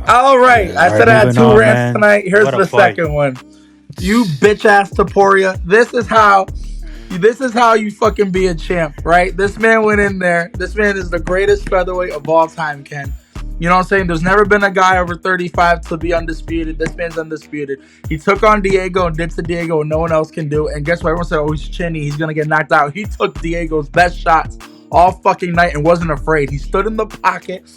All right. Yeah. I All right, said I had moving 2 on, rants man. tonight. Here's What a the fight. second one. You bitch ass Taporia. This is how you fucking be a champ, right? This man went in there. This man is the greatest featherweight of all time, Ken. You know what I'm saying? There's never been a guy over 35 to be undisputed. This man's undisputed. He took on Diego and did to Diego what no one else can do. And guess what? Everyone said, oh, he's chinny. He's going to get knocked out. He took Diego's best shots all fucking night and wasn't afraid. He stood in the pocket.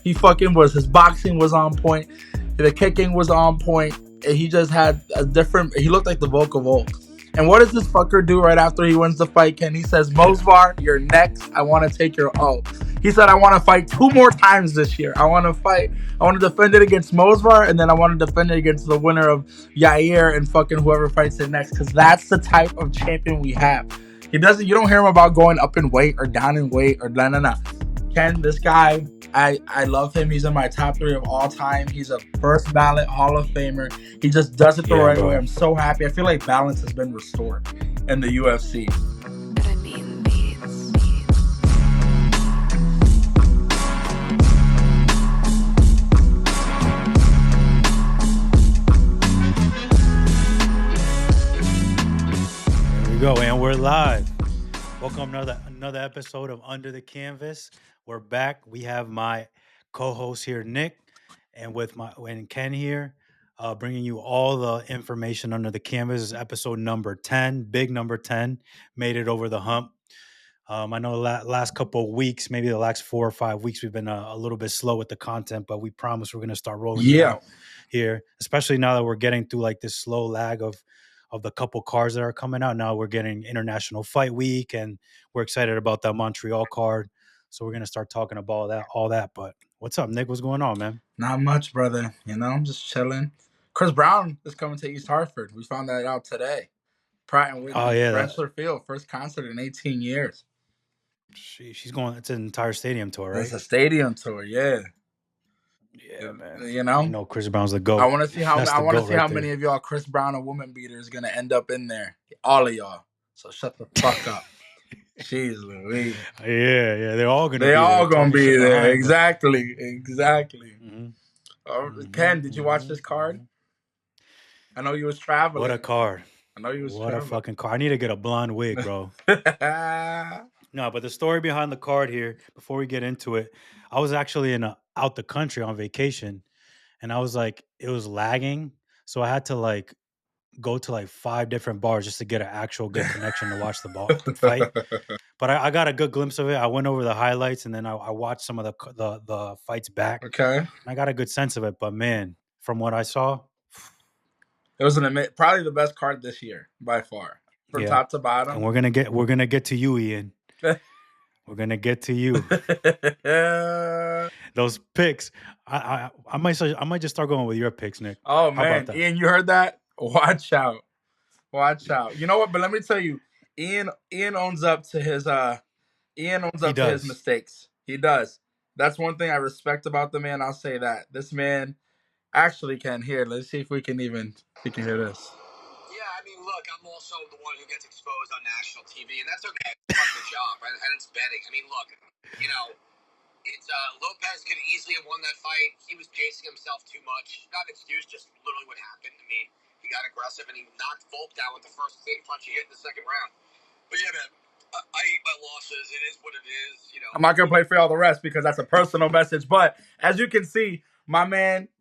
He fucking was. His boxing was on point. The kicking was on point. And he just had a different. He looked like the Volk of Volk. And what does this fucker do right after he wins the fight, Ken? He says, Mosvar, you're next. I want to take your O. He said, I want to fight 2 more times this year. I want to defend it against Mosvar, and then I want to defend it against the winner of Yair and fucking whoever fights it next, because that's the type of champion we have. You don't hear him about going up in weight or down in weight or no. Ken, this guy, I love him. He's in my top 3 of all time. He's a first ballot Hall of Famer. He just does it the right way. I'm so happy. I feel like balance has been restored in the UFC. Here we go, and we're live. Welcome to another episode of Under the Canvas. We're back. We have my co-host here, Nick, and Ken here, bringing you all the information under the canvas. This is episode number 10, big number 10. Made it over the hump. I know last couple of weeks, maybe the last 4 or 5 weeks, we've been a little bit slow with the content, but we promise we're going to start rolling it out here, especially now that we're getting through like this slow lag of the couple cars that are coming out. Now we're getting International Fight Week, and we're excited about that Montreal card. So we're going to start talking about all that. But what's up, Nick? What's going on, man? Not much, brother. I'm just chilling. Chris Brown is coming to East Hartford. We found that out today. Pratt and Oh, Whitney, yeah. Rentschler Field, first concert in 18 years. She's going. It's an entire stadium tour, right? It's a stadium tour, yeah. Yeah, man. You know, You know, Chris Brown's the GOAT. I want to see how That's the GOAT right many there. of y'all Chris Brown a woman beater is gonna end up in there. All of y'all. So shut the fuck up. Jeez Louise. Yeah. They're all gonna. They all gonna be there. behind, Exactly. Mm-hmm. Ken, did you watch this card? I know you was traveling. What a card. I know you was What traveling. a fucking card. I need to get a blonde wig, bro. No, but the story behind the card here, before we get into it, I was actually out the country on vacation, and I was like, it was lagging, so I had to like go to like 5 different bars just to get an actual good connection to watch the fight. But I got a good glimpse of it. I went over the highlights, and then I watched some of the fights back. Okay. And I got a good sense of it. But man, from what I saw, it was probably the best card this year by far, from top to bottom. And we're gonna get to you, Ian. We're gonna get to you. Those picks. I might just start going with your picks, Nick. Oh man, Ian, you heard that? Watch out. You know what? But let me tell you, Ian owns up to his mistakes. He does. That's one thing I respect about the man. I'll say that. This man actually can hear. Let's see if we can hear this. Yeah, I mean, look, I'm also the one who gets exposed on national TV, and that's okay. Fuck the job, right? And it's betting. I mean, look, it's Lopez could easily have won that fight. He was pacing himself too much. Not an excuse, just literally what happened. I mean, he got aggressive and he knocked Volk down with the first clean punch he hit in the second round. But yeah, man, I eat my losses. It is what it is. I'm not gonna play for all the rest because that's a personal message. But as you can see, my man.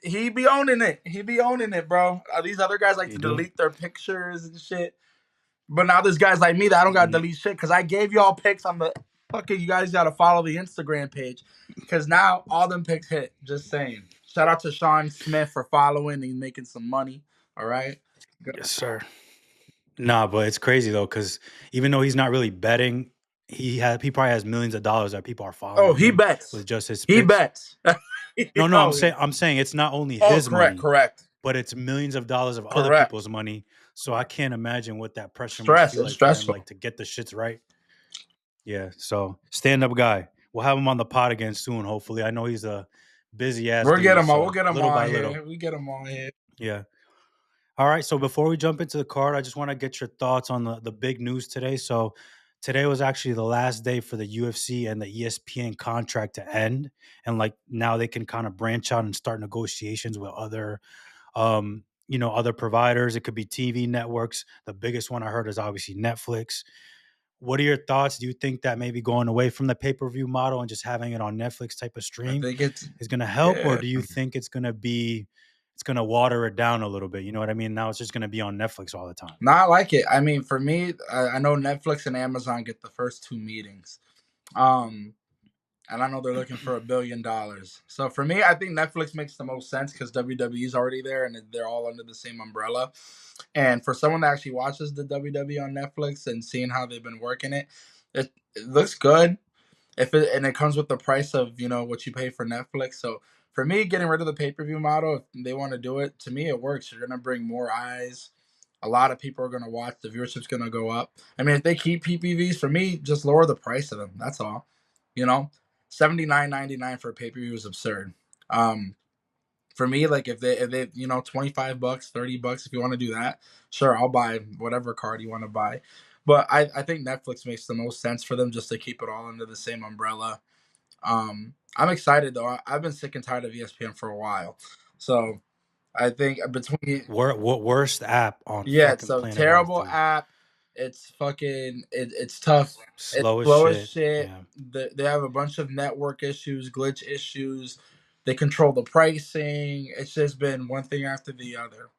He be owning it. He be owning it, bro. These other guys like to delete their pictures and shit. But now there's guys like me that I don't got to delete shit because I gave y'all picks on the fucking. You guys got to follow the Instagram page because now all them picks hit. Just saying. Shout out to Sean Smith for following and making some money. All right. Yes, sir. Nah, but it's crazy though because even though he's not really betting, he probably has millions of dollars that people are following. Oh, he bets with just his picks. He bets. No, I'm saying it's not only his money, correct, but it's millions of dollars of other people's money. So I can't imagine what that pressure must feel like for him, like to get the shits right. Yeah, so stand up guy. We'll have him on the pod again soon. Hopefully, I know he's a busy ass. We'll get him on. We'll get him on here. We get him on here. Yeah. All right. So before we jump into the card, I just want to get your thoughts on the big news today. So today was actually the last day for the UFC and the ESPN contract to end, and like now they can kind of branch out and start negotiations with other other providers. It could be TV networks. The biggest one I heard is obviously Netflix. What are your thoughts? Do you think that maybe going away from the pay-per-view model and just having it on Netflix type of I stream think it's is going to help, or yeah. do you think it's going to water it down a little bit? You know what I mean? Now it's just going to be on Netflix all the time. No, I like it. I mean, for me, I know Netflix and Amazon get the first two meetings. And I know they're looking for $1 billion. So for me, I think Netflix makes the most sense because WWE is already there and they're all under the same umbrella. And for someone that actually watches the WWE on Netflix and seeing how they've been working it looks good. And it comes with the price of what you pay for Netflix. So for me, getting rid of the pay-per-view model, if they want to do it, to me it works. You're gonna bring more eyes. A lot of people are gonna watch. The viewership's gonna go up. I mean, if they keep PPVs, for me, just lower the price of them. That's all. You know, $79.99 for a pay-per-view is absurd. For me, like if they $25, $30, if you want to do that, sure, I'll buy whatever card you want to buy. But I think Netflix makes the most sense for them just to keep it all under the same umbrella. I'm excited though. I've been sick and tired of ESPN for a while, so I think between Worst app on it's fucking a planet Earth, terrible dude. app. It's fucking it's tough. It's Slow as slow as shit. shit. Yeah. They have a bunch of network issues, glitch issues. They control the pricing. It's just been one thing after the other.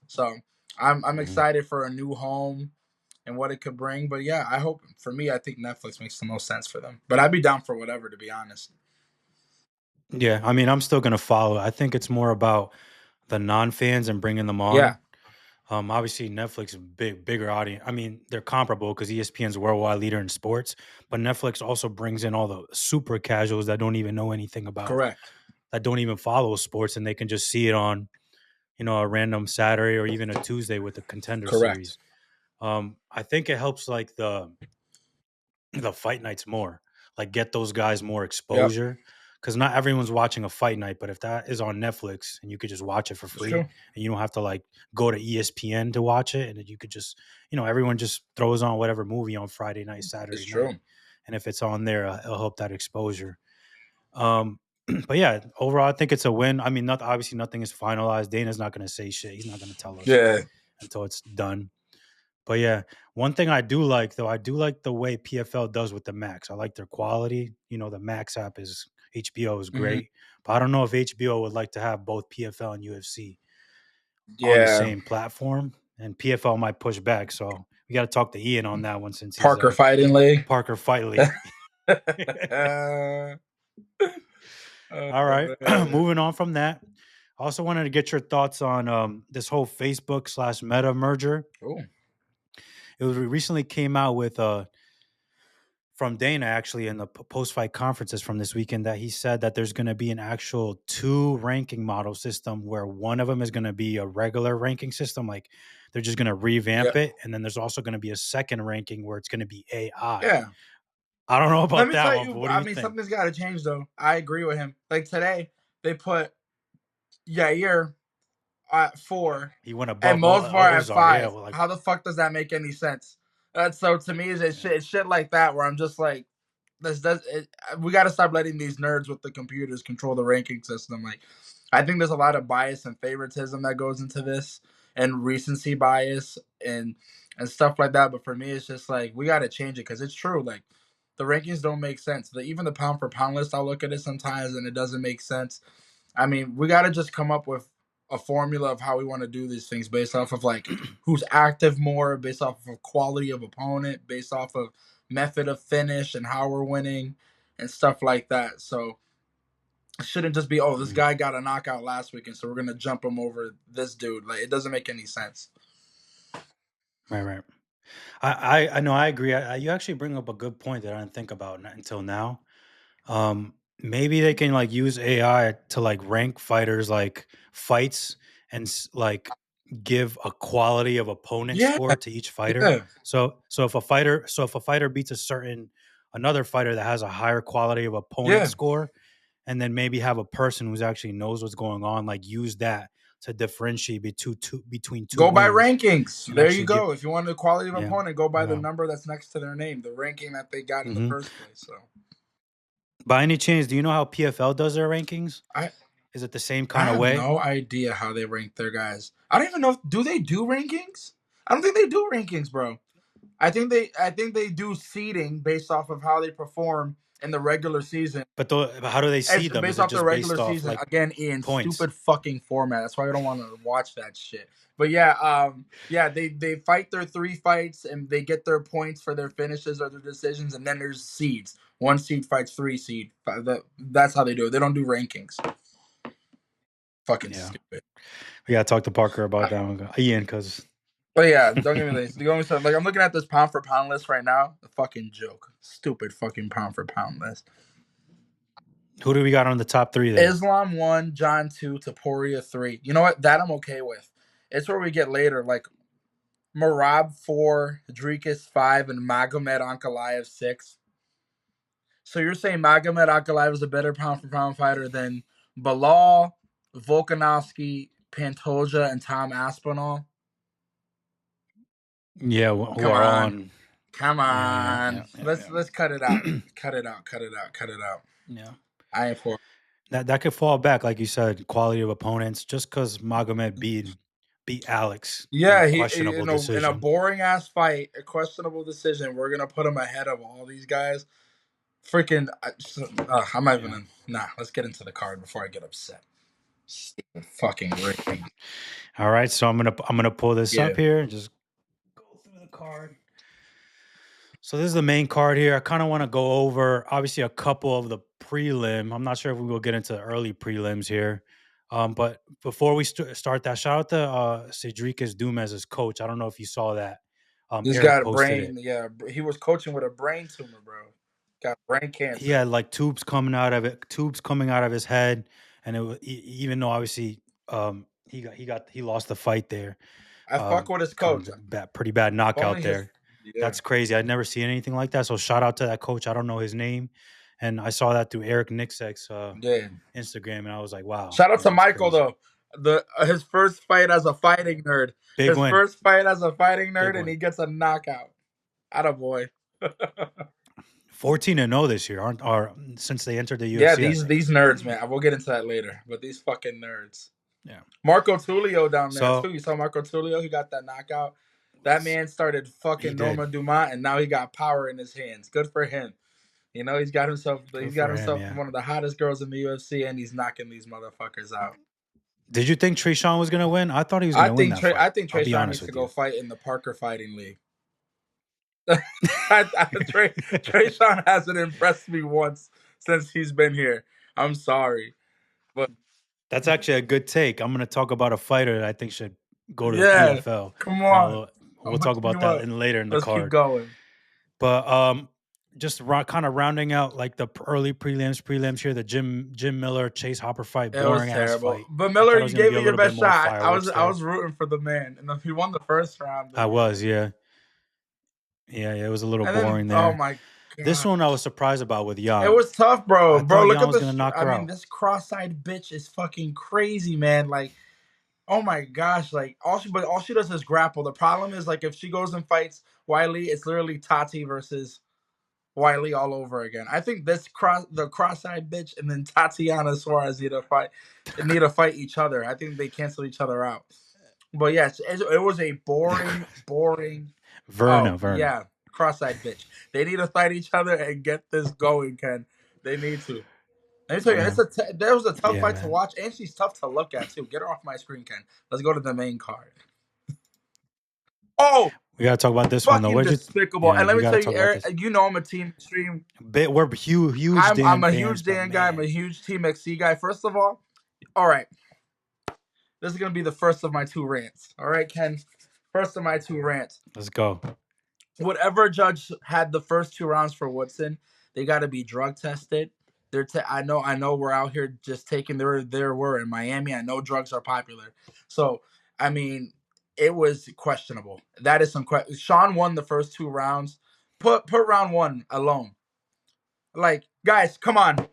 So I'm excited for a new home and what it could bring. But yeah, I hope for me, I think Netflix makes the most sense for them. But I'd be down for whatever, to be honest. Yeah, I mean, I'm still gonna follow. I think it's more about the non-fans and bringing them Yeah, on. Obviously, Netflix is bigger audience. I mean, they're comparable because ESPN's a worldwide leader in sports, but Netflix also brings in all the super casuals that don't even know anything about, correct. that don't even follow sports, and they can just see it on, a random Saturday or even a Tuesday with the Contender Correct. Series. I think it helps like the fight nights more, like get those guys more Yep, exposure. Because not everyone's watching a fight night, but if that is on Netflix and you could just watch it for it's free true. and you don't have to like go to ESPN to watch it, and then you could just, everyone just throws on whatever movie on Friday night, It's Saturday true. night, and if it's on there, it'll help that exposure. Um, but yeah, overall, I think it's a win. I mean, obviously nothing is finalized. Dana's not going to say shit. He's not going to tell us Yeah, until it's done. But yeah, one thing I do like though, I do like the way PFL does with the Max. I like their quality. The Max app is HBO is great, but I don't know if HBO would like to have both PFL and UFC on the yeah. same platform, and PFL might push back. So we got to talk to Ian on that one since he's Parker Fighting League. Parker Fight League. All right, moving on from that. I also wanted to get your thoughts on this whole Facebook/Meta merger. Oh, It was recently came out with from Dana actually in the post-fight conferences from this weekend that he said that there's going to be an actual 2 ranking model system where one of them is going to be a regular ranking system, like they're just going to revamp yeah, it, and then there's also going to be a second ranking where it's going to be AI. yeah. I don't know Let about me that tell one, but you. what do I you mean, think? something's got to change, though. I agree with him. Like today, they put Yair at 4 He went and above Mosvar at Ozar, yeah. 5. Well, like, How the fuck does that make any sense? So to me, it's shit like that where I'm just like, we got to stop letting these nerds with the computers control the ranking system. Like, I think there's a lot of bias and favoritism that goes into this, and recency bias and stuff like that. But for me, it's just like we got to change it because it's true. Like the rankings don't make sense. Even the pound for pound list, I'll look at it sometimes and it doesn't make sense. I mean, we got to just come up with a formula of how we want to do these things based off of like who's active more, based off of quality of opponent, based off of method of finish and how we're winning and stuff like that. So it shouldn't just be, this guy got a knockout last weekend, so we're gonna jump him over this dude. Like it doesn't make any sense. right. I know, I agree. You actually bring up a good point that I didn't think about until now. Maybe they can like use AI to like rank fighters like fights and like give a quality of opponent Yeah, score to each fighter. yeah, So if a fighter beats another fighter that has a higher quality of opponent yeah. score, and then maybe have a person who's actually knows what's going on, like use that to differentiate between two Go by wins. rankings. And There actually you go. If you want the quality of Yeah. opponent, go by the Yeah. number that's next to their name, the ranking that they got in the first place. So, By any chance, do you know how PFL does their rankings? I Is it the same I kind of have way? no idea how they rank their guys. I don't even know. Do they do rankings? I don't think they do rankings, bro. I think they do seeding based off of how they perform in the regular season. But how do they see It's them? Is based it off the just based regular off season. like Again, Ian, points? stupid fucking format. That's why I don't want to watch that shit. But yeah, they fight their 3 fights and they get their points for their finishes or their decisions, and then there's seeds. 1 seed fights 3 seed. That's how they do it. They don't do rankings. Fucking stupid. We gotta talk to Parker about that one, Ian, because. But yeah, don't give me this. Like, I'm looking at this pound for pound list right now. A fucking joke. Stupid fucking pound for pound list. Who do we got on the top 3 there? Islam 1, Jon 2, Topuria 3. You know what? That I'm okay with. It's where we get later, like Merab 4, Rodriguez 5, and Magomed Ankalaev 6. So you're saying Magomed Ankalaev is a better pound for pound fighter than Bilal, Volkanovski, Pantoja, and Tom Aspinall? Yeah, who are on? Come on. Yeah, Let's cut it out. Cut it out. Yeah. I ain't for That could fall back, like you said, quality of opponents, just because Magomed beat Alex. Yeah, in a questionable decision. In a boring ass fight, a questionable decision. We're gonna put him ahead of all these guys. Freaking, I'm not even. Nah, let's get into the card before I get upset. Stupid fucking ring. All right, so I'm gonna pull this up here. Just go through the card. So this is the main card here. I kind of want to go over, obviously, a couple of the prelim. I'm not sure if we will get into the early prelims here. But before we start that, shout out to Cedricus Dumez's coach. I don't know if you saw that. He's Eric got a posted brain. it. Yeah, he was coaching with a brain tumor, bro. Got brain cancer. He had like tubes coming out of his head, and it was, even though obviously he lost the fight there. I fuck with his coach. Pretty bad knockout there. Yeah. That's crazy. I'd never seen anything like that. So shout out to that coach. I don't know his name, and I saw that through Eric Nixek's Instagram, and I was like, wow. Shout out to Michael though. His first fight as a fighting nerd. Big win. First fight as a fighting nerd, and he gets a knockout. Attaboy. 14-0 this year, since they entered the UFC. Yeah, these nerds, man. We'll get into that later. But these fucking nerds. Yeah. Marco Tulio down there too. You saw Marco Tulio? He got that knockout. That man started fucking Norma Dumont, and now he got power in his hands. Good for him. You know, he's got himself one of the hottest girls in the UFC, and he's knocking these motherfuckers out. Did you think Tresean was gonna win? I thought he was gonna win that fight. I think Tresean needs to go fight in the Parker Fighting League. Tresean hasn't impressed me once since he's been here. I'm sorry, but that's actually a good take. I'm gonna talk about a fighter that I think should go to the PFL. Come on. We'll talk about that later in the card. Let's keep going. But just kind of rounding out like the early prelims here, the Jim Miller Chase Hopper fight, boring ass fight. But Miller, you gave me your best shot. I was rooting for the man, and he won the first round. I was, yeah, it was a little boring there. Oh my God. This one I was surprised about with Jan. It was tough, bro. Look at this. This cross-eyed bitch is fucking crazy, man. Like, oh my gosh, like all she does is grapple. The problem is, like, if she goes and fights Wiley, it's literally Tati versus Wiley all over again. I think the cross-eyed bitch and then Tatiana Suarez need to fight each other. I think they cancel each other out. But yes, it was a boring. Verna. Yeah, cross-eyed bitch. They need to fight each other and get this going, Ken. They need to. Let me tell you, that was a tough fight to watch, and she's tough to look at too. Get her off my screen, Ken. Let's go to the main card. Oh, we gotta talk about this one though. Despicable. And let me tell you, Eric, you know I'm a Team Extreme. We're huge. I'm a huge Dan guy. I'm a huge Team XC guy. First of all right. This is gonna be the first of my 2 rants. All right, Ken. First of my 2 rants. Let's go. Whatever judge had the first 2 rounds for Woodson, they got to be drug tested. I know we're out here just taking their word. In Miami, I know drugs are popular. So, I mean, it was questionable. That is some question. Sean won the first 2 rounds. Put round 1 alone. Like, guys, come on.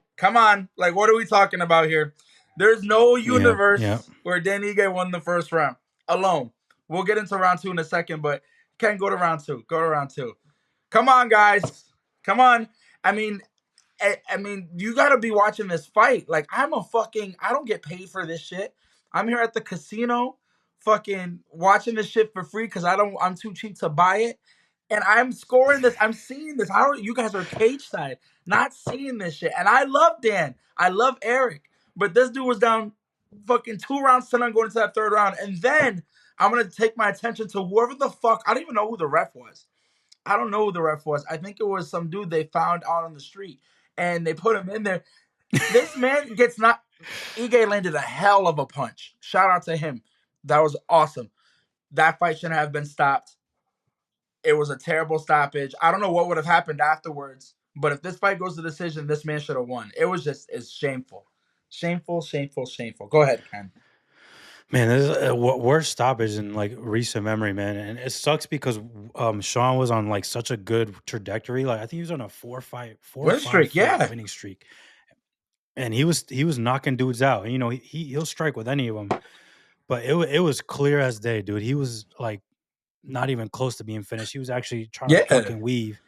Like, what are we talking about here? There's no Yeah, yeah. universe where Dan Ige won the first round alone. We'll get into round 2 in a second, but Ken, go to round 2. Go to round 2. Come on, guys. Come on. I mean, you gotta be watching this fight. Like, I don't get paid for this shit. I'm here at the casino, fucking watching this shit for free because I'm too cheap to buy it. And I'm scoring this. I'm seeing this. You guys are cage side, not seeing this shit. And I love Dan. I love Eric. But this dude was down fucking 2 rounds to none going into that third round. And then I'm gonna take my attention to whoever the fuck. I don't even know who the ref was. I don't know who the ref was. I think it was some dude they found out on the street and they put him in there. This man gets not. Ige landed a hell of a punch. Shout out to him. That was awesome. That fight shouldn't have been stopped. It was a terrible stoppage. I don't know what would have happened afterwards, but if this fight goes to decision, this man should have won. It's shameful. Shameful, shameful, shameful. Go ahead, Ken. Man, this is worst stoppage in like recent memory, man, and it sucks because Sean was on like such a good trajectory. Like I think he was on a 4 or 5 streak, yeah. winning streak, and he was knocking dudes out. You know, he'll strike with any of them, but it was clear as day, dude. He was like not even close to being finished. He was actually trying to fucking weave.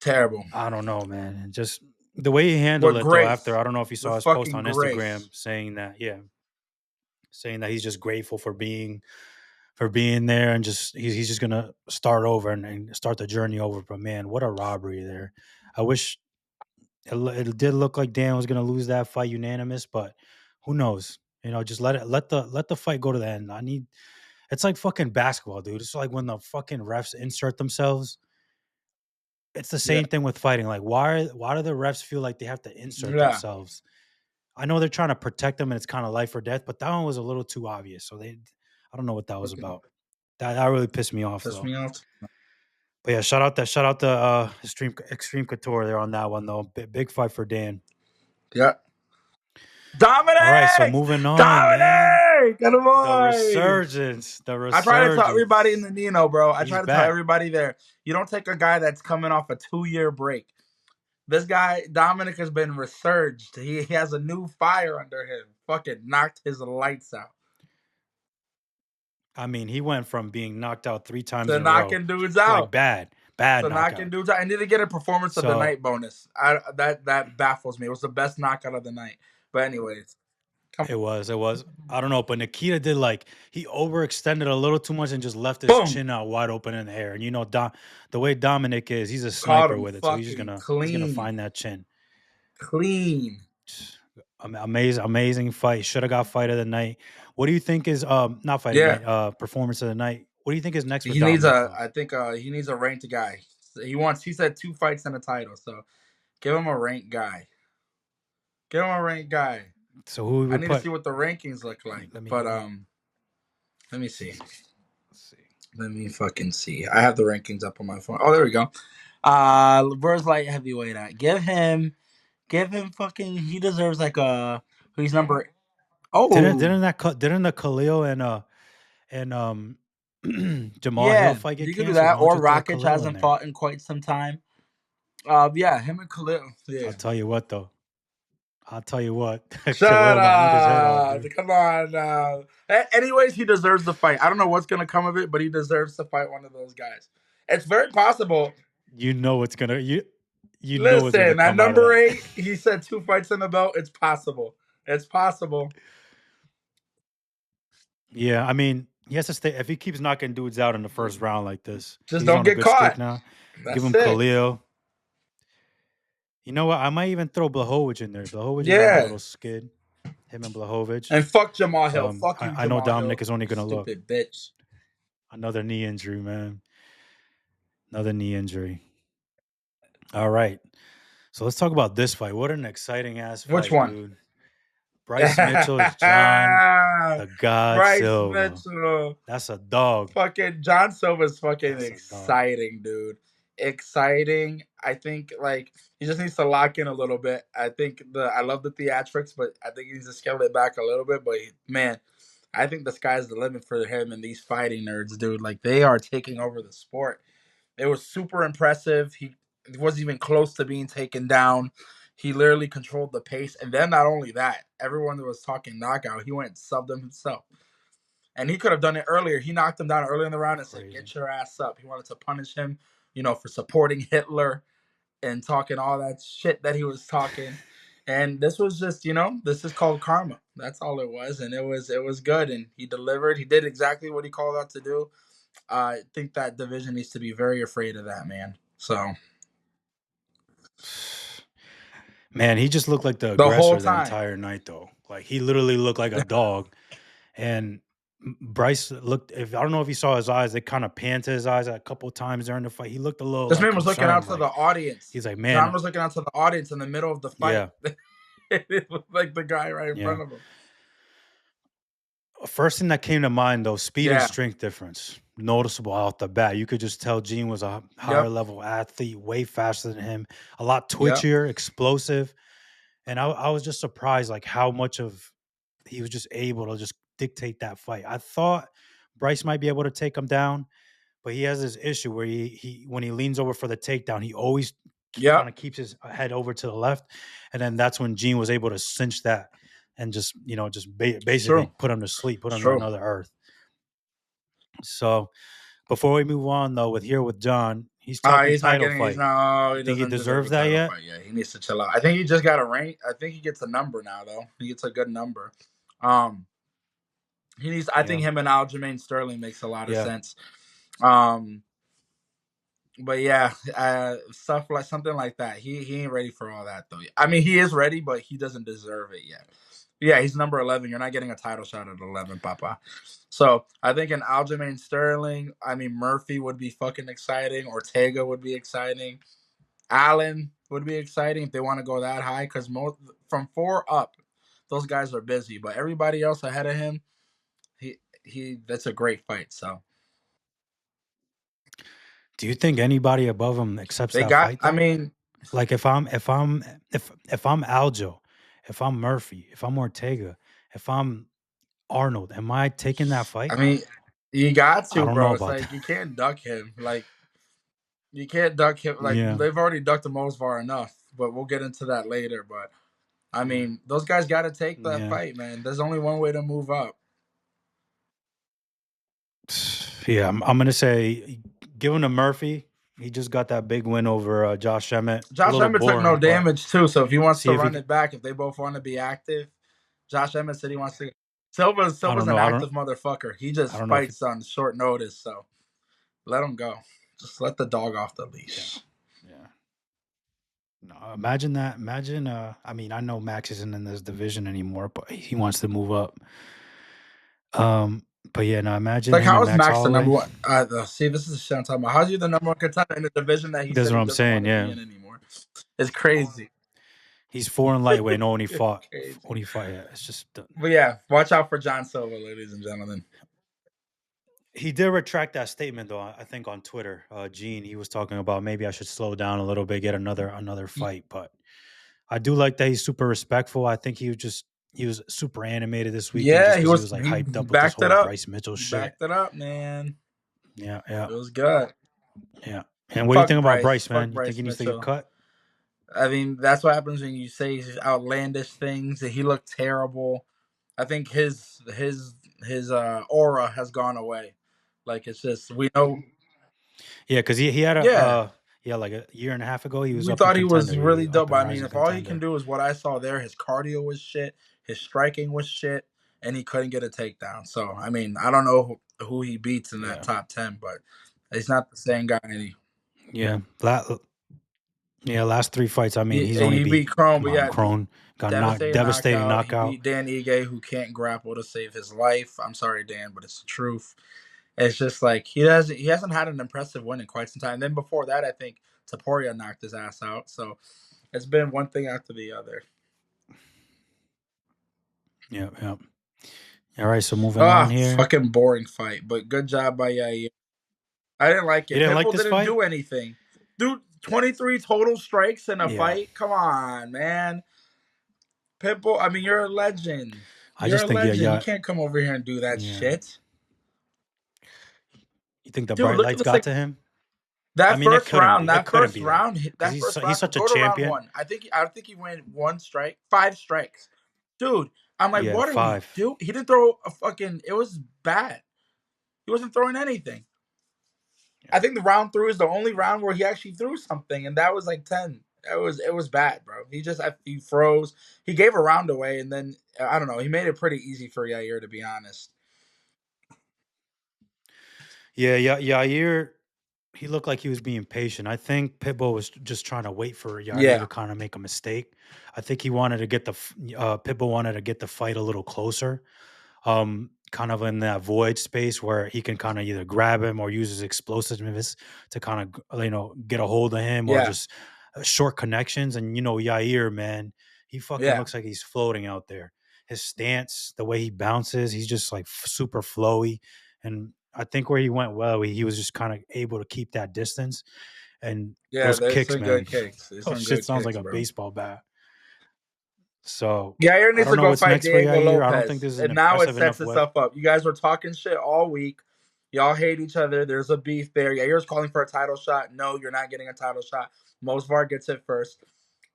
Terrible. I don't know, man. And just the way he handled it though. After I don't know if you saw his post on Instagram saying that, saying that he's just grateful for being there and just he's just gonna start over and start the journey over. But man, what a robbery there! I wish it did look like Dan was gonna lose that fight unanimous, but who knows? You know, just let the fight go to the end. It's like fucking basketball, dude. It's like when the fucking refs insert themselves. It's the same thing with fighting. Like, why do the refs feel like they have to insert themselves? I know they're trying to protect them and it's kind of life or death, but that one was a little too obvious. So I don't know what that was about. That really pissed me off. But yeah, shout out to Extreme Couture there on that one though. Big fight for Dan. Yeah. Dominic! All right, so moving on, Dominic! man. The Resurgence. I try to tell everybody in the Nino, bro. I try to tell everybody there. You don't take a guy that's coming off a 2-year break. This guy, Dominic, has been resurged. He has a new fire under him. Fucking knocked his lights out. I mean, he went from being knocked out 3 times to in knocking a row. Dudes out. Like bad to knocking dudes out. I need to get a performance of the night bonus. That baffles me. It was the best knockout of the night. But anyways. It was. I don't know, but Nikita did he overextended a little too much and just left his chin out wide open in the air. And you know, the way Dominic is, he's a sniper with it, so he's gonna find that chin. Clean. Amazing fight. Should have got fight of the night. What do you think is not fight of the night, performance of the night? What do you think is next for Dominic? I think he needs a ranked guy. He said 2 fights and a title, so give him a ranked guy. So who would I need to see what the rankings look like. Let me see. Let me fucking see. I have the rankings up on my phone. Oh, there we go. Where's light heavyweight at? Give him fucking. He deserves he's number. Oh, didn't the Khalil and Jamal Hill fight get canceled? You can do that. Or Rakic hasn't fought in quite some time. Him and Khalil. Yeah. I'll tell you what though. Shut up. Come on now. Anyways, he deserves the fight. I don't know what's going to come of it, but he deserves to fight one of those guys. It's very possible. You know what's going to... You listen, at number 8, he said 2 fights in the belt. It's possible. Yeah, I mean, he has to stay... If he keeps knocking dudes out in the first round like this... Just don't get caught. Now. Give him Khalil. You know what? I might even throw Blachowicz in there. Blachowicz is a little skid. Him and Blachowicz. And fuck Jamal Hill. Fuck you, I know Dominic is only going to look. Stupid bitch. Another knee injury, man. Another knee injury. All right. So let's talk about this fight. What an exciting ass fight. Which one? Dude. Bryce Mitchell is Jon the God Bryce Silva. Mitchell. That's a dog. Fucking Jon Silva's fucking exciting, dude. Exciting. I think he just needs to lock in a little bit. I think I love the theatrics, but I think he needs to scale it back a little bit. But man, I think the sky's the limit for him and these fighting nerds, dude. They are taking over the sport. It was super impressive. He wasn't even close to being taken down. He literally controlled the pace. And then not only that, everyone that was talking knockout, he went and subbed him himself. And he could have done it earlier. He knocked him down earlier in the round and said, "Get your ass up." He wanted to punish him, for supporting Hitler and talking all that shit that he was talking. And this was just, this is called karma. That's all it was. And it was good. And he delivered. He did exactly what he called out to do. I think that division needs to be very afraid of that man. So, man, he just looked like the aggressor the entire night, though. Like, he literally looked like a dog. And Bryce looked, I don't know if you saw his eyes, they kind of panned to his eyes a couple of times during the fight. He looked a little This man was looking out to the audience. He's like, man. Jon was looking out to the audience in the middle of the fight. Yeah. It was like the guy right in front of him. First thing that came to mind, though, speed and strength difference. Noticeable out the bat. You could just tell Gene was a higher level athlete, way faster than him, a lot twitchier, explosive. And I was just surprised, like, how much of he was just able to just dictate that fight. I thought Bryce might be able to take him down, but he has this issue where he when he leans over for the takedown, he always kind of keeps his head over to the left. And then that's when Gene was able to cinch that and just, basically put him to sleep, put him to another earth. So before we move on, though, with Jon, he's talking title fight. He think he deserves that yet? Fight. Yeah, he needs to chill out. I think he just got a rank. I think he gets a number now, though. He gets a good number. He needs. I think him and Aljamain Sterling makes a lot of sense. But yeah, stuff like something like that. He ain't ready for all that, though. I mean, he is ready, but he doesn't deserve it yet. Yeah, he's number 11. You're not getting a title shot at 11, Papa. So I think an Aljamain Sterling, Murphy would be fucking exciting. Ortega would be exciting. Allen would be exciting if they want to go that high, because from 4 up, those guys are busy. But everybody else ahead of him, that's a great fight. So, do you think anybody above him accepts that fight? Though? Like if I'm Aljo, if I'm Murphy, if I'm Ortega, if I'm Arnold, am I taking that fight? You got to, bro. It's like you can't duck him. Like, you can't duck him. Like, they've already ducked the Mosvar enough, but we'll get into that later. But those guys got to take that fight, man. There's only one way to move up. Yeah, I'm gonna say give him to Murphy. He just got that big win over Josh Emmett. Josh Emmett took no damage too, so if he wants to run it back, if they both want to be active, Josh Emmett said he wants to. Silva's an active motherfucker. He just fights on short notice, so let him go. Just let the dog off the leash. Yeah. No, imagine that. Imagine. I know Max isn't in this division anymore, but he wants to move up. But yeah, no, imagine. Like, how is Max the number one? See, this is the shit I'm talking about. How's he the number one contender in the division that he That's said what he I'm doesn't saying. want to be in anymore? It's crazy. He's 4 in lightweight and only fought. Yeah, it's just. But yeah, watch out for Jon Silva, ladies and gentlemen. He did retract that statement, though. I think on Twitter, Gene, he was talking about maybe I should slow down a little bit, get another fight. But I do like that he's super respectful. I think he was super animated this week. Yeah, he was like hyped up with this whole Bryce Mitchell shit. Backed it up, man. Yeah. It was good. Yeah. And what do you think about Bryce, man? You think he needs to get cut? That's what happens when you say outlandish things. He looked terrible. I think his aura has gone away. Like, it's just, we know. Yeah, because he had like a year and a half ago, he was. We thought he was really dope. If all he can do is what I saw there, his cardio was shit, his striking was shit, and he couldn't get a takedown. So, I don't know who he beats in that top 10, but he's not the same guy anymore. Yeah. Last 3 fights, he's he beat Crone, but Crone got devastating knockout. He beat Dan Ige, who can't grapple to save his life. I'm sorry, Dan, but it's the truth. It's just like he hasn't had an impressive win in quite some time. And then before that, I think Topuria knocked his ass out. So it's been one thing after the other. Yeah. All right, so moving on here. Fucking boring fight, but good job by Yair. I didn't like it. You didn't like this fight? Do anything. Dude, 23 total strikes in a fight? Come on, man. Pitbull, you're a legend. You're a legend. You can't come over here and do that shit. You think the bright lights got to him? I mean, it couldn't be. It couldn't be that because that first he's round, such a go to round champion. one. I think he went 5 strikes. Dude, I'm like, Yeah, what are we 5. do? He didn't throw a fucking. It was bad. He wasn't throwing anything. I think the round 3 is the only round where he actually threw something, and that was like 10. It was bad, bro. He froze. He gave a round away, and then I don't know. He made it pretty easy for Yair, to be honest. Yeah, Yair, he looked like he was being patient. I think Pitbull was just trying to wait for Yair Yeah, to kind of make a mistake. I think he wanted to get Pitbull wanted to get the fight a little closer, kind of in that void space where he can kind of either grab him or use his explosiveness to kind of get a hold of him or yeah, just short connections. And Yair, man, he fucking yeah, looks like he's floating out there. His stance, the way he bounces, he's just like super flowy. And I think where he went well, he was just kind of able to keep that distance. And yeah. those There's kicks, some man, good kicks. There's those some shit good sounds like kicks, a bro. baseball bat. So Yair I needs don't to know go what's fight next for Diego Yair. I don't think Lopez, this is an and now it impressive sets enough way. itself up. You guys were talking shit all week. Y'all hate each other. There's a beef there. Yair's calling for a title shot. No, you're not getting a title shot. Mosvar gets it first,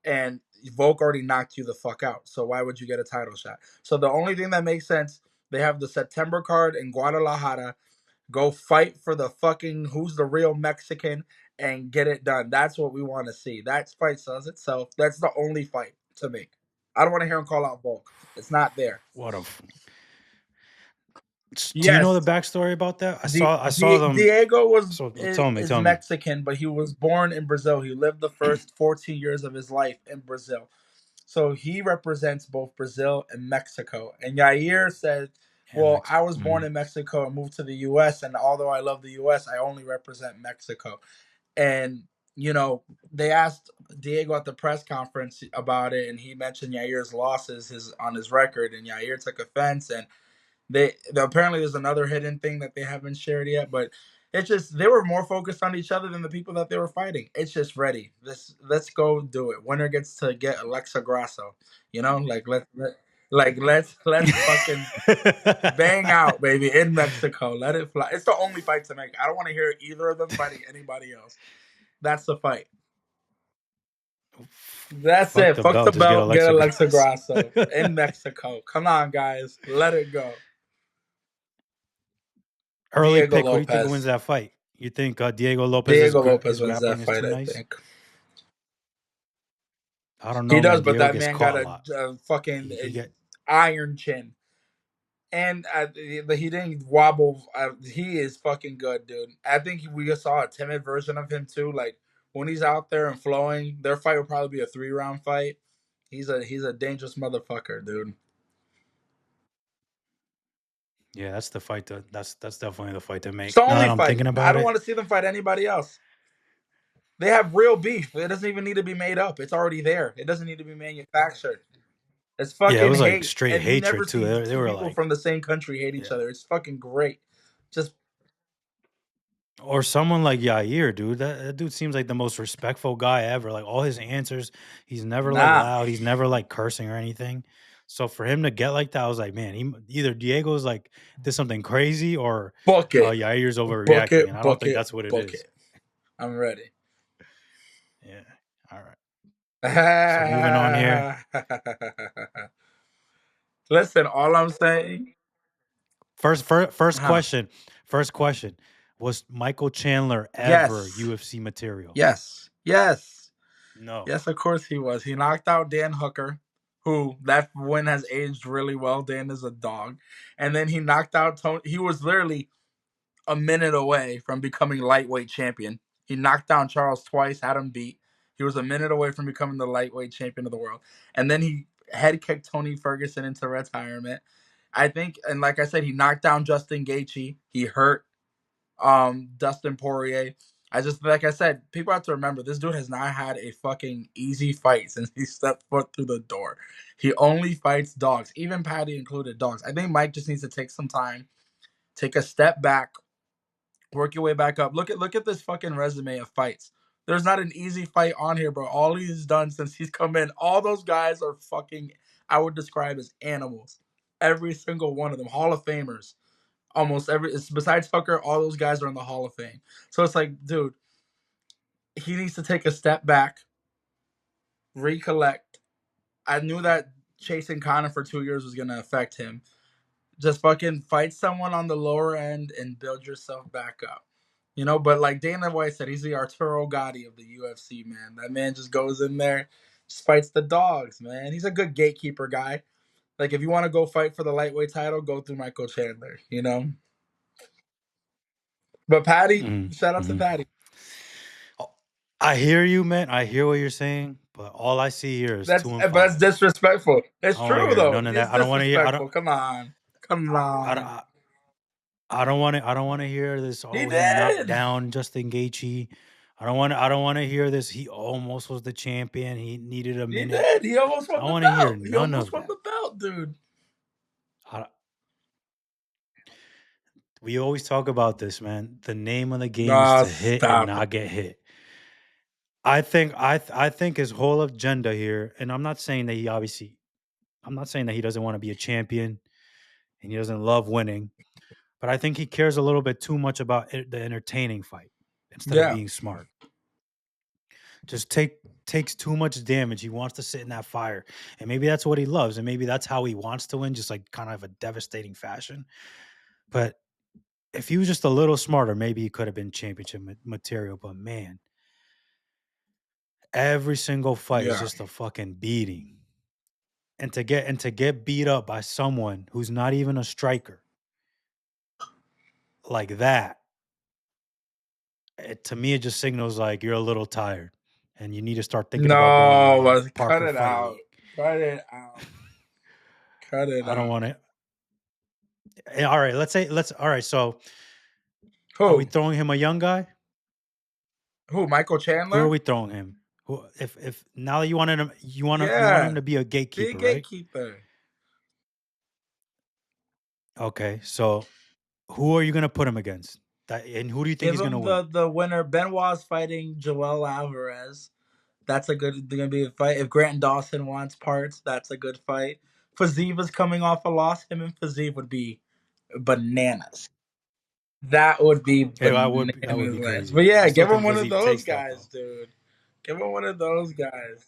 and Volk already knocked you the fuck out. So why would you get a title shot? So the only thing that makes sense, they have the September card in Guadalajara. Go fight for the fucking who's the real Mexican and get it done. That's what we want to see. That fight sells itself. That's the only fight to make. I don't want to hear him call out Volk. It's not there. What a Do you know the Yes, backstory about that? I saw them. Diego So tell me, is tell me. Mexican, but he was born in Brazil. He lived the first 14 years of his life in Brazil. So he represents both Brazil and Mexico. And Yair said, Yeah, well, I Mexico. was born in Mexico and moved to the US, and although I love the US, I only represent Mexico. And they asked Diego at the press conference about it, and he mentioned Yair's losses on his record, and Yair took offense. And apparently there's another hidden thing that they haven't shared yet, but it's just they were more focused on each other than the people that they were fighting. It's just ready. Let's go do it. Winner gets to get Alexa Grasso. Let's fucking bang out, baby, in Mexico. Let it fly. It's the only fight to make. I don't want to hear either of them fighting anybody else. That's the fight. That's Fuck it. the Fuck the belt. Just get belt. Get Alexa Alexa Grasso. Grasso in Mexico. Come on, guys. Let it go. Early Diego pick. What do you think wins Lopez. that fight? You think Diego Lopez's Diego Lopez his wins that grappling is fight, too I nice? think. I don't He know, does, man. but Diego that gets man got caught a a, lot. fucking He get iron chin. And he didn't wobble. He is fucking good, dude. I think we just saw a timid version of him, too. Like, when he's out there and flowing, their fight will probably be a 3-round fight. He's a dangerous motherfucker, dude. yeah. That's the fight. That's definitely the fight to It's the make. Now only that I'm fight. thinking I about don't it, want to see them fight anybody else. They have real beef. It doesn't even need to be made up. It's already there. It doesn't need to be manufactured. It's yeah, it fucking was like hate, straight and you never hatred too. see They two were people like, from the same country hate each yeah. other. It's fucking great. Just Or someone like Yair, dude. That dude seems like the most respectful guy ever. Like all his answers, he's never like nah, loud. He's never like cursing or anything. So for him to get like that, I was like, man, either Diego's like did something crazy or book it, Yair's book overreacting, and it, I don't book think it, that's what it book is. it. I'm ready. Yeah. All right. So moving on here. Listen, all I'm saying, First huh? question. First question. Was Michael Chandler ever Yes, UFC material? yes, yes, No. yes. Of course he was. He knocked out Dan Hooker, who that win has aged really well. Dan is a dog, and then he knocked out Tony. He was literally a minute away from becoming lightweight champion. He knocked down Charles twice, had him beat. He was a minute away from becoming the lightweight champion of the world. And then he head kicked Tony Ferguson into retirement. I think, and like I said, he knocked down Justin Gaethje. He hurt Dustin Poirier. Like I said, people have to remember this dude has not had a fucking easy fight since he stepped foot through the door. He only fights dogs, even Paddy included dogs. I think Mike just needs to take some time, take a step back, work your way back up. Look at this fucking resume of fights. There's not an easy fight on here, bro. All he's done since he's come in, all those guys are fucking, I would describe as animals. Every single one of them, Hall of Famers. Almost besides Hooker, all those guys are in the Hall of Fame. So it's like, dude, he needs to take a step back, recollect. I knew that chasing Conor for 2 years was gonna affect him. Just fucking fight someone on the lower end and build yourself back up. But like Dana White said, he's the Arturo Gatti of the UFC, man. That man just goes in there, just fights the dogs, man. He's a good gatekeeper guy. Like, if you want to go fight for the lightweight title, go through Michael Chandler. But Paddy, shout out to Paddy. I hear you, man. I hear what you're saying, but all I see here is 2 and 5. That's disrespectful. It's I don't wanna true, hear though. none of It's that. I don't want to hear. disrespectful. Come on. I don't want to. I don't want to hear this. He He knocked did. down Justin Gaethje. I don't want to hear this. He almost was the champion. He needed a He minute. did. He almost I won the want to hear belt. He none almost of won that. the belt, dude. We always talk about this, man. The name of the game is to hit and not get hit. I think his whole agenda here, and I'm not saying that he doesn't want to be a champion and he doesn't love winning, but I think he cares a little bit too much about the entertaining fight instead of being smart. Just takes too much damage. He wants to sit in that fire, and maybe that's what he loves, and maybe that's how he wants to win, just like kind of a devastating fashion. But if he was just a little smarter, maybe he could have been championship material. But man, every single fight is just a fucking beating. And to get beat up by someone who's not even a striker like that, to me, it just signals like you're a little tired and you need to start thinking about going to Parker Fight Week. Cut it out. Cut it out. I don't want to. All right, all right. So, who are we throwing him a young guy? Who? Michael Chandler? Who are we throwing him? Who? If now you want him to be a gatekeeper, be a gatekeeper, right? Okay, so who are you going to put him against? And who do you think he's going to win? The winner. Benoit's fighting Joel Alvarez. That's gonna be a fight. If Grant Dawson wants parts, that's a good fight. Fazeeva's coming off a loss. Him and Fazeev would be bananas. That would be bananas. That would be crazy. But yeah, give him one of those guys, dude. Give him one of those guys.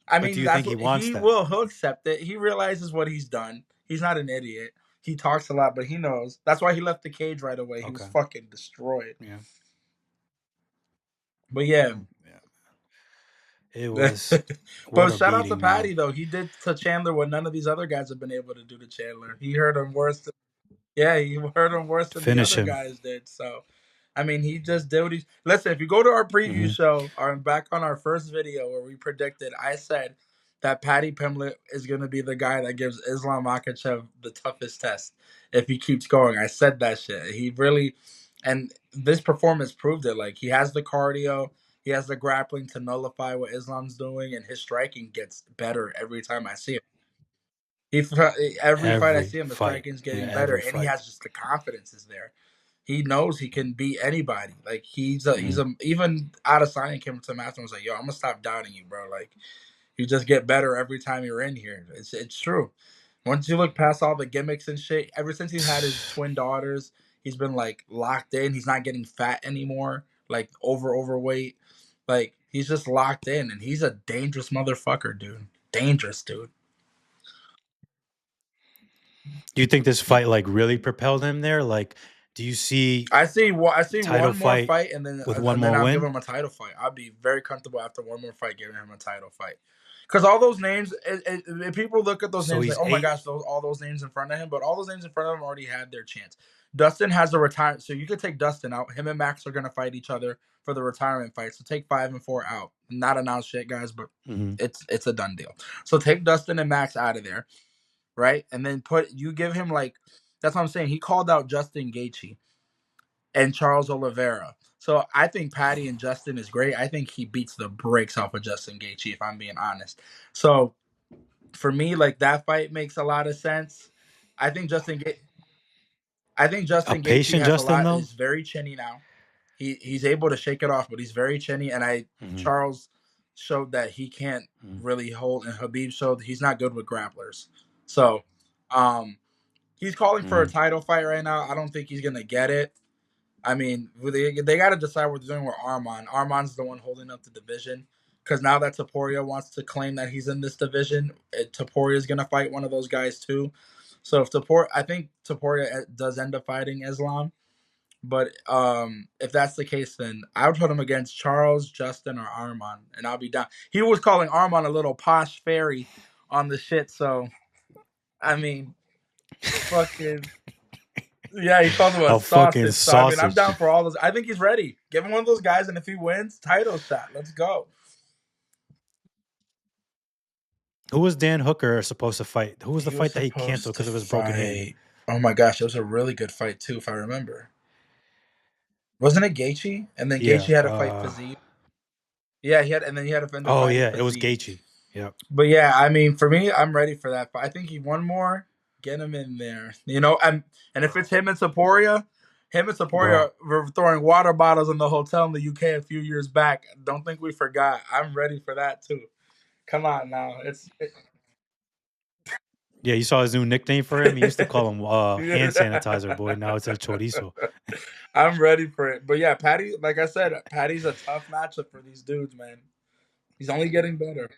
I mean, do you think he wants that? He'll accept it. He realizes what he's done. He's not an idiot. He talks a lot, but he knows. That's why he left the cage right away. He was fucking destroyed. Yeah. But yeah. It was. But shout out to Paddy, though. He did to Chandler what none of these other guys have been able to do to Chandler. He hurt him worse. He hurt him worse than the other guys did. So, I mean, he just did what he... Listen, if you go to our preview show, back on our first video where we predicted, I said that Paddy Pimblett is going to be the guy that gives Islam Makhachev the toughest test if he keeps going. I said that shit. He really... And this performance proved it. Like, he has the cardio. He has the grappling to nullify what Islam's doing, and his striking gets better every time I see him. Every fight I see him, the striking's getting better, and he has just the confidence is there. He knows he can beat anybody. Like he's even Adesanya came to Master and was like, "Yo, I'm gonna stop doubting you, bro. Like you just get better every time you're in here." It's true. Once you look past all the gimmicks and shit, ever since he's had his twin daughters, he's been like locked in. He's not getting fat anymore, like overweight. Like he's just locked in, and he's a dangerous motherfucker, dude. Dangerous, dude. Do you think this fight like really propelled him there? Like, do you see? I see one more fight, and then I'll win? give him a title fight. I'll be very comfortable after one more fight giving him a title fight. Because all those names, people look at those names like, oh my gosh, all those names in front of him. But all those names in front of him already had their chance. Dustin has a retirement, so you could take Dustin out. Him and Max are going to fight each other for the retirement fight. So take 5 and 4 out. Not announced yet, guys, but it's a done deal. So take Dustin and Max out of there, right? And then give him like, that's what I'm saying. He called out Justin Gaethje and Charles Oliveira. So I think Paddy and Justin is great. I think he beats the brakes off of Justin Gaethje, if I'm being honest. So for me, like that fight makes a lot of sense. I think Justin Gaethje is very chinny now. He's able to shake it off, but he's very chinny. And Charles showed that he can't really hold, and Khabib showed he's not good with grapplers. So he's calling for a title fight right now. I don't think he's gonna get it. I mean, they got to decide what they're doing with Arman. Arman's the one holding up the division because now that Topuria wants to claim that he's in this division, Topuria is going to fight one of those guys too. So I think Topuria does end up fighting Islam, but if that's the case, then I would put him against Charles, Justin, or Arman, and I'll be down. He was calling Arman a little posh fairy on the shit, so I mean, fucking. Yeah, he calls him a A fucking sausage. So I mean, I'm sausage. down for all those. I think he's ready. Give him one of those guys, and if he wins, title shot. Let's go. Who was Dan Hooker supposed to fight? Who was the He was fight that he supposed canceled because to of his broken hand? fight. Oh my gosh, it was a really good fight too, if I remember. Wasn't it Gaethje? And then Yeah. Gaethje had to fight Fiziev. Yeah, and then he had to end up Oh fighting yeah, it was Fiziev. Gaethje. Yep. But yeah, I mean, for me, I'm ready for that. But I think he one more, get him in there. You know, and if it's him and Topuria were throwing water bottles in the hotel in the UK a few years back. Don't think we forgot. I'm ready for that too. Come on now, Yeah, you saw his new nickname for him. He used to call him hand sanitizer boy. Now it's El Chorizo. I'm ready for it. But yeah, Paddy, like I said, Paddy's a tough matchup for these dudes, man. He's only getting better.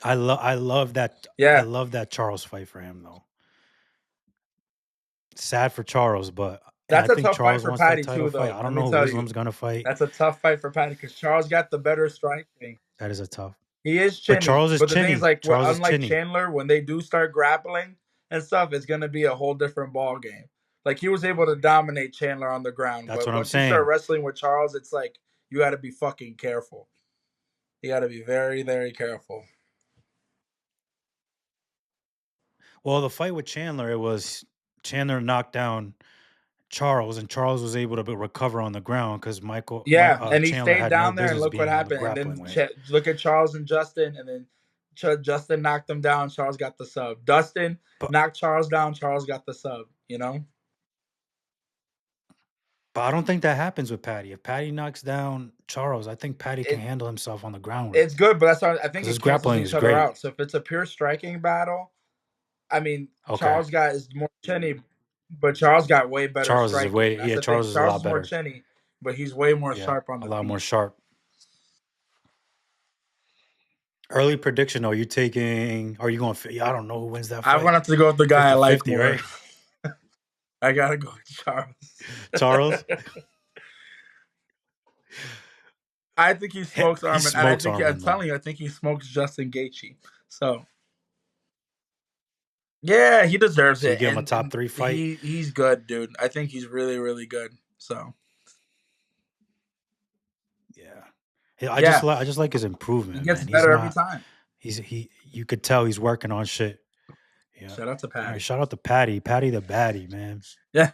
I love that. Yeah. I love that Charles fight for him though. Sad for Charles, but That's I a think tough fight Charles for wants that Paddy title too, fight. though. I Let don't me know who tell you. Islam's gonna fight. That's a tough fight for Paddy because Charles got the better striking. That is a tough. He is chinny. But Charles is But the thing chinny. is, like, Charles is unlike chinny. Chandler, when they do start grappling and stuff, it's going to be a whole different ball game. Like, he was able to dominate Chandler on the ground. That's but what I'm once you start saying. wrestling with Charles, it's like, you got to be fucking careful. You got to be very, very careful. Well, the fight with Chandler, it was Chandler knocked down Charles, and Charles was able to recover on the ground because Yeah, and he Chandler stayed had no down there, and business look what being on the happened. And grappling then way. look at Charles and Justin, and then Justin knocked him down. Charles got the sub. Dustin knocked Charles down. Charles got the sub. You know. But I don't think that happens with Paddy. If Paddy knocks down Charles, I think Paddy can handle himself on the ground. It's good, but that's why I think his it cancels grappling each is other great. out. So if it's a pure striking battle, I mean, Charles is more chinny, but Charles got way better Charles striking. Is way, Charles is a lot better. More chinny, but he's way more sharp on the a lot feet. more sharp. Early prediction, are you going, I don't know who wins that fight. I want to go with the guy 50-50, I like more. Right? I got to go with Charles. Charles? I think he smokes Arman. And I think, I'm telling you, I think he smokes Justin Gaethje. So, yeah, he deserves it. You give him a top 3 fight? He's good, dude. I think he's really, really good. So, yeah. I just like his improvement. He gets better every time. You could tell he's working on shit. Yeah. Shout out to Paddy. Right, shout out to Paddy. Paddy the baddie, man. Yeah.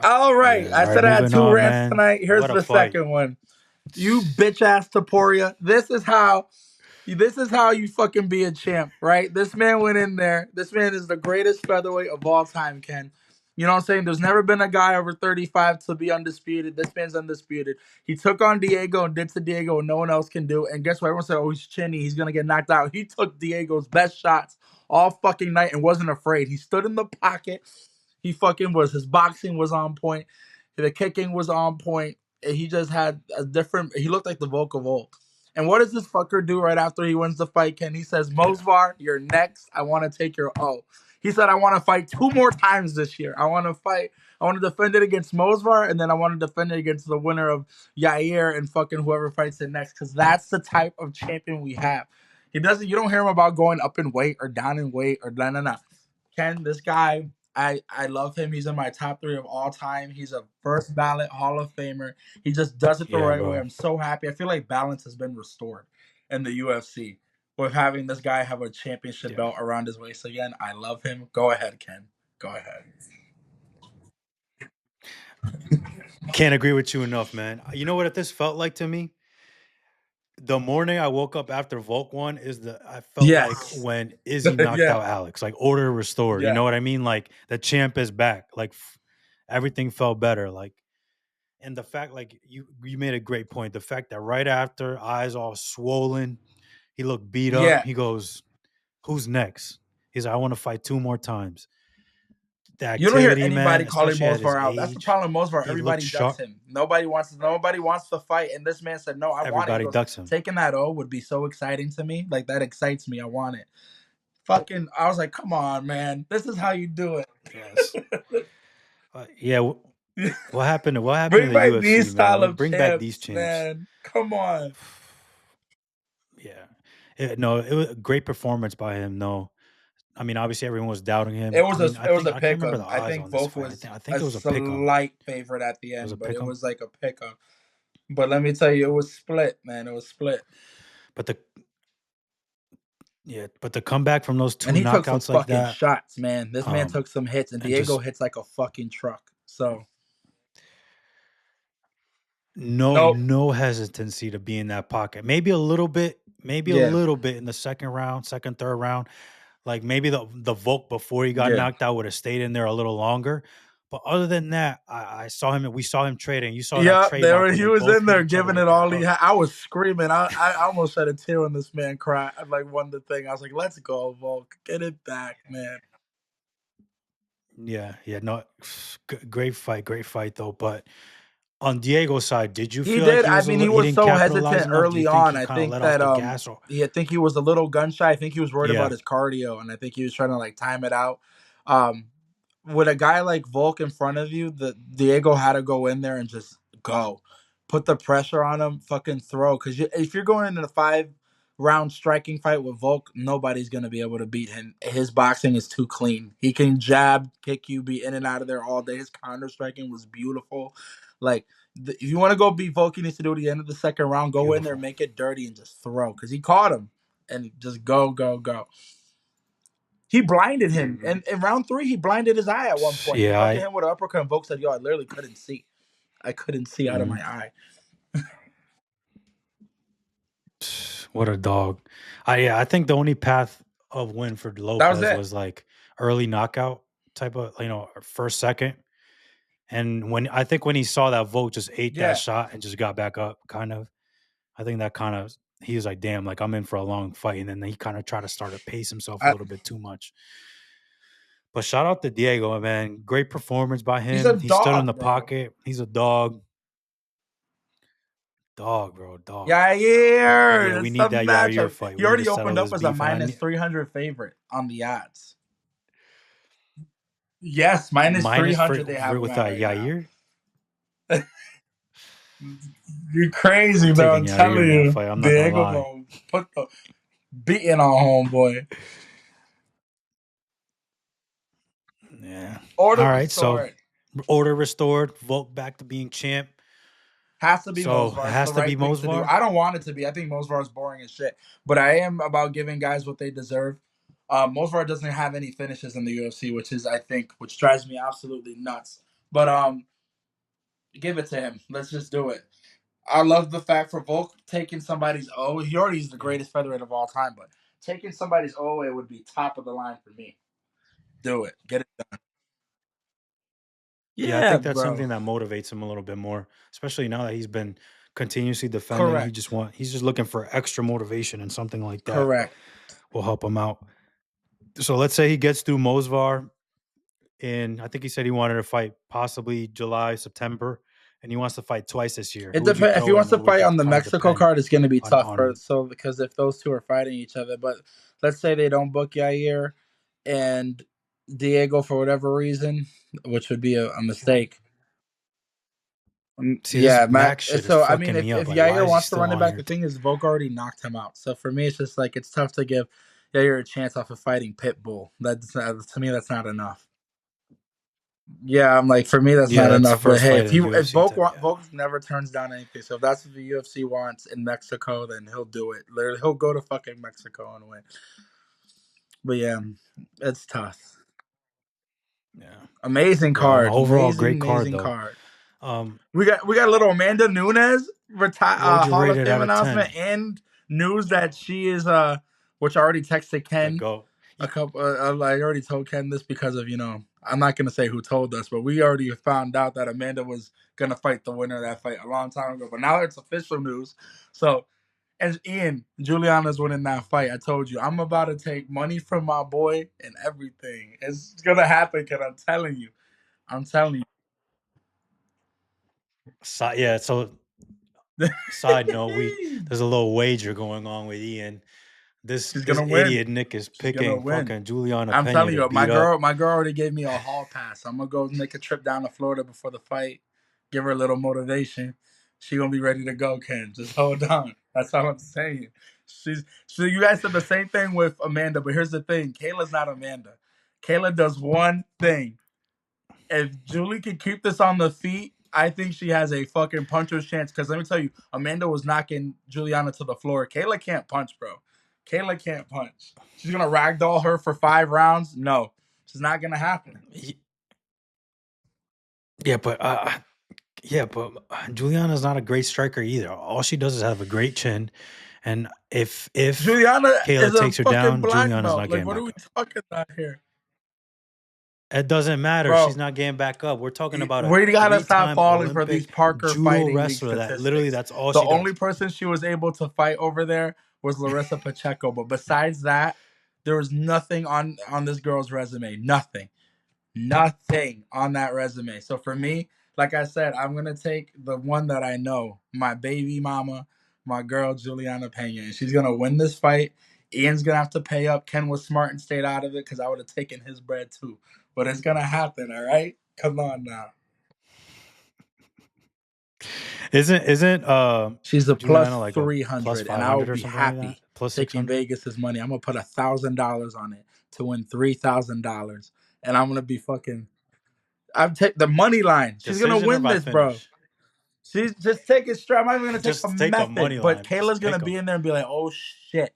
All right. Yeah. I said I had 2 rants tonight. Here's the second one. You bitch ass Topuria. This is how you fucking be a champ, right? This man went in there. This man is the greatest featherweight of all time, Ken. You know what I'm saying? There's never been a guy over 35 to be undisputed. This man's undisputed. He took on Diego and did to Diego what no one else can do. And guess what? Everyone said, oh, he's chinny. He's going to get knocked out. He took Diego's best shots all fucking night and wasn't afraid. He stood in the pocket. He fucking was. His boxing was on point. The kicking was on point. He just had he looked like the Volk of Volk. And what does this fucker do right after he wins the fight, Ken? He says, Mosvar, you're next. I want to take your O. He said, I want to fight 2 more times this year. I want to defend it against Mosvar, and then I want to defend it against the winner of Yair and fucking whoever fights it next, because that's the type of champion we have. You don't hear him about going up in weight or down in weight or no. Ken, this guy, I love him. He's in my top 3 of all time. He's a first ballot Hall of Famer. He just does it the right way. I'm so happy. I feel like balance has been restored in the UFC with having this guy have a championship belt around his waist again. I love him. Go ahead, Ken. Go ahead. Can't agree with you enough, man. You know what this felt like to me? The morning I woke up after Volk won I felt like when Izzy knocked out Alex, like order restored. You know what I mean? Like the champ is back. Like everything felt better. Like, and the fact, like you made a great point. The fact that right after, eyes all swollen, he looked beat up. He goes, "Who's next?" He's like, "I want to fight 2 more times." the You don't hear activity, anybody man, calling especially at his Mosvar out. That's the age. problem with Mosvar. He looks Everybody ducks sharp. him. Nobody wants to fight. And this man said, no, I want it. He Everybody goes, ducks him. taking that O would be so exciting to me. Like, that excites me. I want it. Fucking, I was like, come on, man. This is how you do it. Yes. Yeah. What happened to Bring the back UFC, these man? style of Bring back these champs, champs. man. Come on. Yeah. It was a great performance by him. No, I mean, obviously everyone was doubting him. It was I mean, it was a I can't remember pick-em. the I odds think on this Volk fight. was I think a it was a pick-em. slight favorite at the It was a end, but it pick-em. was like a pick-em. But let me tell you, it was split, man. It was split. But the comeback from those two And he took some knockouts like fucking that. shots, man. This man took some hits, and Diego hits like a fucking truck. So nope. No hesitancy to be in that pocket. Maybe a little bit in the second, third round. Like maybe the Volk before he got knocked out would have stayed in there a little longer. But other than that, we saw him trading. You saw that trademark. He was in there giving it all he had. I was screaming. I almost shed a tear when this man cried. I like won the thing. I was like, let's go, Volk. Get it back, man. Yeah, no, great fight though. But on Diego's side, did you feel like he was so hesitant early on. I think that I think he was a little gun shy. I think he was worried about his cardio, and I think he was trying to like time it out. With a guy like Volk in front of you, Diego had to go in there and just go, put the pressure on him, fucking throw. Because if you're going into a 5-round striking fight with Volk, nobody's gonna be able to beat him. His boxing is too clean. He can jab, kick you, be in and out of there all day. His counter striking was beautiful. Like, if you want to go beat Volk, he needs to do it at the end of the second round. Go in there, make it dirty, and just throw. Because he caught him. And just go. He blinded him. And in round 3, he blinded his eye at one point. He hit him with an uppercut, and Volk said, yo, I literally couldn't see. I couldn't see out of my eye. What a dog. I think the only path of win for Lopez was like early knockout type of, first, second. And when he saw that Volk just ate that shot and just got back up, kind of, I think that kind of, he was like, damn, like I'm in for a long fight. And then he kind of tried to start to pace himself a little bit too much. But shout out to Diego, man. Great performance by him. He stood in the pocket. He's a dog. Dog, bro. Dog. Yair. We need that Yair fight. He already opened up as a minus 300 favorite on the odds. Yes, minus 300 they have with Yair. You're crazy, bro. I'm telling you. Diego gonna put the beating on homeboy. Yeah. Order restored. So order restored. Volk back to being champ. Has to be Mosvar. It has to be Mosvar. I don't want it to be. I think Mosvar is boring as shit. But I am about giving guys what they deserve. Mosvar doesn't have any finishes in the UFC, which drives me absolutely nuts. But give it to him. Let's just do it. I love the fact for Volk taking somebody's O. He already is the greatest featherweight of all time, but taking somebody's O, it would be top of the line for me. Do it. Get it done. Yeah, I think that's something that motivates him a little bit more, especially now that he's been continuously defending. Correct. He's just looking for extra motivation, and something like that will help him out. So let's say he gets through Mosvar I think he said he wanted to fight possibly July, September, and he wants to fight twice this year. It depends. If he wants to fight on the Mexico card, it's going to be tough because if those two are fighting each other. But let's say they don't book Yair and Diego for whatever reason, which would be a mistake. See, Max shit so is I mean, if like, Yair wants to run it back, the thing is, Volk already knocked him out. So for me, it's just like it's tough to give Yair a chance off of fighting Pitbull. To me, that's not enough. Yeah, I'm like, for me, that's not enough. But hey, if Volk never turns down anything, so if that's what the UFC wants in Mexico, then he'll do it. Literally, he'll go to fucking Mexico and win. But yeah, it's tough. Yeah, amazing card. Overall, great card amazing though. Card. We got a little Amanda Nunes Hall of Fame announcement and news that she is which I already texted Ken. A couple. I already told Ken this because of I'm not gonna say who told us, but we already found out that Amanda was gonna fight the winner of that fight a long time ago. But now it's official news. So And Ian, Juliana's winning that fight. I told you, I'm about to take money from my boy and everything. It's gonna happen, kid. I'm telling you. I'm telling you. So side note, there's a little wager going on with Ian. This She's gonna win. idiot Nick is She's gonna picking win. fucking Juliana I'm Pena telling to you, beat up. my girl already gave me a hall pass. I'm gonna go make a trip down to Florida before the fight. Give her a little motivation. She gonna be ready to go, Ken. Just hold on. That's all I'm saying. So you guys said the same thing with Amanda, but here's the thing: Kayla's not Amanda. Kayla does one thing. If Julie can keep this on the feet, I think she has a fucking puncher's chance. Because let me tell you, Amanda was knocking Juliana to the floor. Kayla can't punch, bro. Kayla can't punch. She's gonna ragdoll her for 5 rounds. No, it's not gonna happen. Yeah, but Juliana's not a great striker either. All she does is have a great chin, and if Juliana Kayla is a takes her fucking down, black Juliana's belt. not Like, getting what are back we up. talking about here, It doesn't matter. bro? She's not getting back up. We're talking about a We gotta stop 3-time falling for these Olympic Parker judo Fighting League wrestler that literally statistics. that's all The she only does. person she was able to fight over there was Larissa Pacheco. But besides that, there was nothing on this girl's resume. Nothing on that resume. So for me, like I said, I'm gonna take the one that I know, my baby mama, my girl Juliana Pena, and she's gonna win this fight. Ian's gonna have to pay up. Ken was smart and stayed out of it because I would have taken his bread too. But it's gonna happen, all right? Come on now. Isn't She's a Juliana plus like a plus 300, and I will 500 or be something like that? happy Plus taking 600? Vegas's money. I'm gonna put $1,000 on it to win $3,000, and I'm gonna be fucking. I'm take the money line. She's gonna Decision or win by this, bro. finish? She's just take it straight. I'm not even gonna take a Just take a money method, but line. Kayla's Just gonna pick be them. in there and be like, "Oh shit,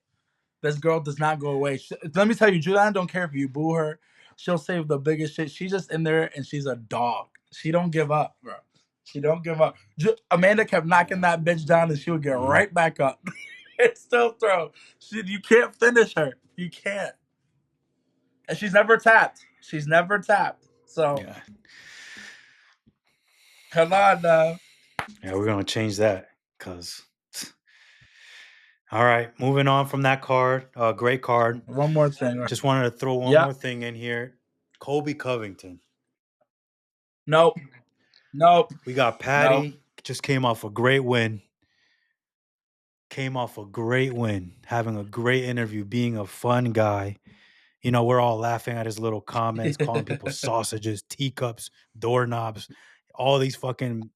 this girl does not go away." Let me tell you, Juliana don't care if you boo her. She'll save the biggest shit. She's just in there and she's a dog. She don't give up, bro. She don't give up. Amanda kept knocking that bitch down and she would get right back up and still throw. You can't finish her. You can't. And she's never tapped. She's never tapped. So Yeah. come on now. Yeah, we're gonna change that because. All right, moving on from that card. Great card. One more thing. Just wanted to throw one Yep. more thing in here. Colby Covington. Nope. We got Paddy. Just came off a great win. Having a great interview, being a fun guy. You know, we're all laughing at his little comments, calling people sausages, teacups, doorknobs, all these fucking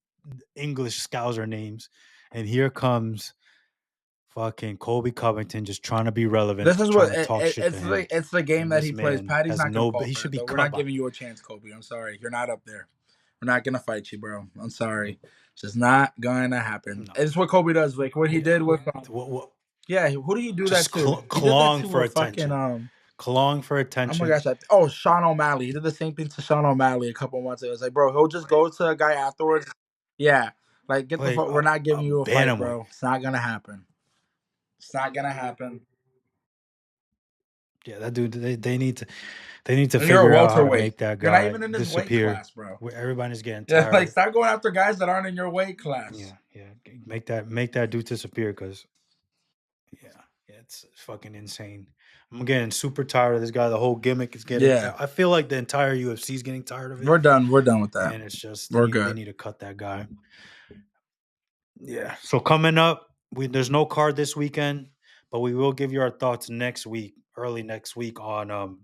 English Scouser names. And here comes fucking Colby Covington just trying to be relevant, This is trying what to talk shit to him. it's the game And that this he plays. man Paddy's has not gonna fall he for should it be though. We're cut not by. giving you a chance, Colby. I'm sorry, you're not up there. We're not gonna fight you, bro. I'm sorry. It's just not gonna happen. No. It's what Colby does. Like what he did with. What, Yeah, who do you do just that to? He did that clawing to for a fucking attention. Clawing for Oh attention. my gosh! Sean O'Malley. He did the same thing to Sean O'Malley a couple months ago. It's like, bro, he'll just go to a guy afterwards. Yeah, like get the Like fuck. We're not a giving you a fight, bantamweight. bro. It's not gonna happen. It's not gonna happen. Yeah, that dude. They need to You're a figure out how to welterweight. make that You're not guy even in this weight disappear. class, bro. Everybody's getting Yeah, tired. like start going after guys that aren't in your weight class. Yeah. Make that dude disappear because it's fucking insane. I'm getting super tired of this guy. The whole gimmick is getting. Yeah. I feel like the entire UFC is getting tired of it. We're done. We're done with that. And it's just We're they good. need to cut that guy. Yeah. So coming up, there's no card this weekend, but we will give you our thoughts next week, early next week on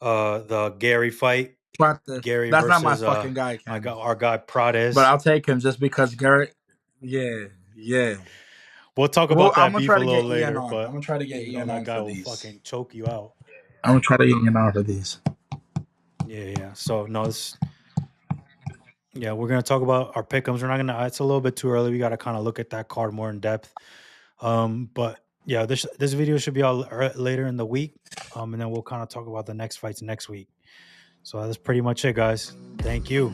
the Gary fight. Gary That's versus not my fucking guy, Ken. our guy Prades. But I'll take him just because Garrett. Yeah. We'll talk about that I'm gonna beef try a to little get later. Ian on. But I'm gonna try to get Ian that on guy for will these. fucking choke you out. I'm gonna try to get Ian on for these. Yeah. So no, we're gonna talk about our pick'ems. We're not gonna. It's a little bit too early. We got to kind of look at that card more in depth. But yeah, this video should be out later in the week. And then we'll kind of talk about the next fights next week. So that's pretty much it, guys. Thank you.